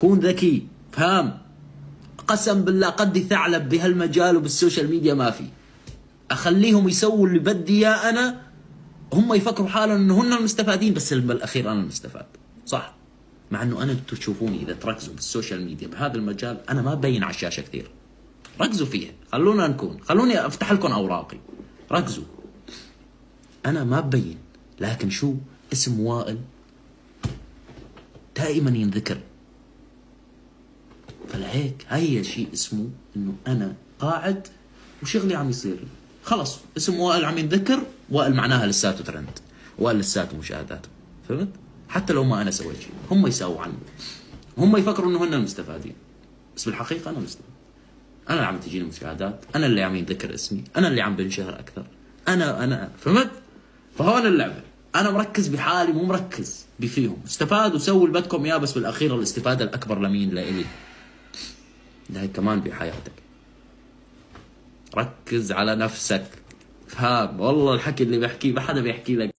كون ذكي، فهم. قسم بالله قدي ثعلب بهالمجال وبالسوشيال ميديا ما في. اخليهم يسووا اللي بدي اياه انا، هم يفكروا حالهم انه هن المستفادين، بس بالاخير انا المستفاد، صح؟ مع انه انا انتم تشوفوني اذا تركزوا بالسوشيال ميديا بهذا المجال انا ما ببين على الشاشه كثير. ركزوا فيها، خلوني افتح لكم اوراقي، ركزوا. انا ما ببين، لكن شو اسم وائل دائما ينذكر. فلهيك هي شيء اسمه انه انا قاعد وشغلي عم يصير، خلص اسم وائل عم ينذكر، وائل معناها لساته ترند، وائل لساته مشاهدات، فهمت؟ حتى لو ما انا سويت شيء، هم يساووا عني، هم يفكروا انه هن المستفادين، بس بالحقيقه انا مستفاد. انا اللي عم تجيني مشاهدات، انا اللي عم ينذكر اسمي، انا اللي عم بنشهر اكثر، انا فهمت؟ فهون اللعبه، انا مركز بحالي مو مركز بفيهم. استفادوا وسووا اللي بدكم اياه، بس بالاخير الاستفاده الاكبر لمين؟ لإلي. ده كمان بحياتك. ركز على نفسك، فهم؟ والله الحكي اللي بحكيه ما حدا بيحكي لك.